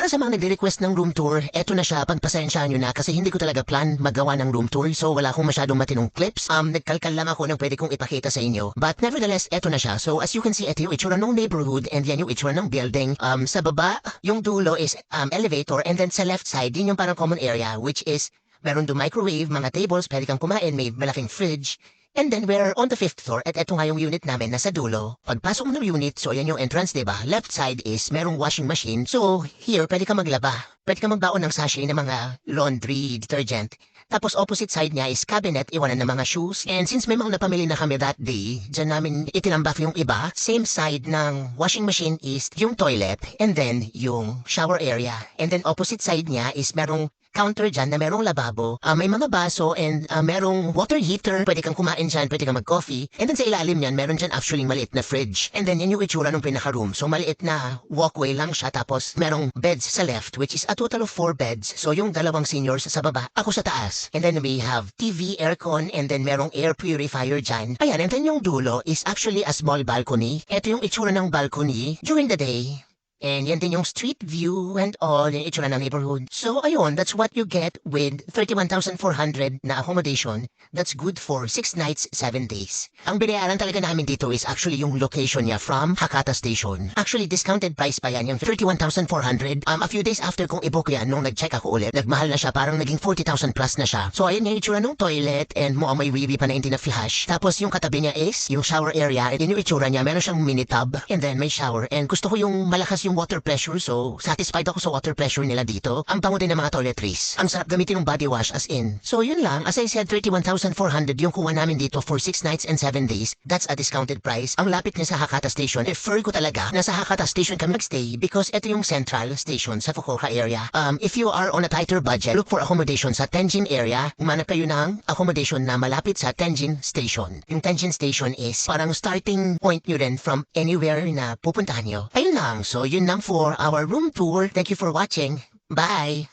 para sa mga nagre-request ng room tour, eto na siya, pagpasensyahan nyo na kasi hindi ko talaga plan maggawa ng room tour so wala akong masyadong matinong clips. Nagkalkal lang ako ng pwede kong ipakita sa inyo. But nevertheless, eto na siya. So as you can see, eto yung itsura ng neighborhood and yan yung itsura ng building. Sa baba, yung dulo is elevator and then sa left side, yun yung parang common area which is meron doon microwave, mga tables, pwede kang kumain, may malaking fridge. And then we're on the 5th floor at eto nga yung unit namin nasa dulo. Pagpasok mo ng unit, so yan yung entrance, diba? Left side is merong washing machine. So here, pwede ka maglaba. Pwede ka magbaon ng sachet ng mga laundry detergent. Tapos opposite side niya is cabinet, iwanan ng mga shoes. And since may mga napamili na kami that day, dyan namin itinambak yung iba. Same side ng washing machine is yung toilet and then yung shower area. And then opposite side niya is merong counter dyan na merong lababo, may mga baso and merong water heater. Pwede kang kumain dyan, pwede kang mag-coffee. And then sa ilalim yan, meron dyan actually maliit na fridge. And then yan yung itsura ng pinaka-room. So maliit na walkway lang siya tapos merong beds sa left which is a total of 4 beds. So yung dalawang seniors sa baba, ako sa taas. And then we have TV, aircon, and then merong air purifier dyan. Ayan, and then yung dulo is actually a small balcony. Ito yung itsura ng balcony during the day. And yan din yung street view and all, yung itsura ng neighborhood. So, ayun, that's what you get with 31,400 na accommodation. That's good for 6 nights, 7 days. Ang binayaran talaga namin dito is actually yung location niya from Hakata Station. Actually, discounted price pa yan, yung 31,400. A few days after kong i-book yan, nung nag-check ako ulit, nagmahal na siya, parang naging 40,000 plus na siya. So, ayun yung itsura ng toilet and may wiwi pa na hindi na flash. Tapos, yung katabi niya is yung shower area. And yun yung itsura niya, meron siyang mini tub and then may shower. And gusto ko yung malakas yung water pressure, so satisfied ako sa water pressure nila dito. Ang bango din ng mga toiletries. Ang sarap gamitin ng body wash as in. So yun lang, as I said, 31,400 yung kuha namin dito for 6 nights and 7 days. That's a discounted price. Ang lapit niya sa Hakata Station. Prefer ko talaga na sa Hakata Station kami magstay because ito yung central station sa Fukuoka area. If you are on a tighter budget, look for accommodation sa Tenjin area. Umanap kayo ng accommodation na malapit sa Tenjin Station. Yung Tenjin Station is parang starting point nyo rin from anywhere na pupuntahan nyo. Ayun lang. So yun lang for our room tour. Thank you for watching. Bye!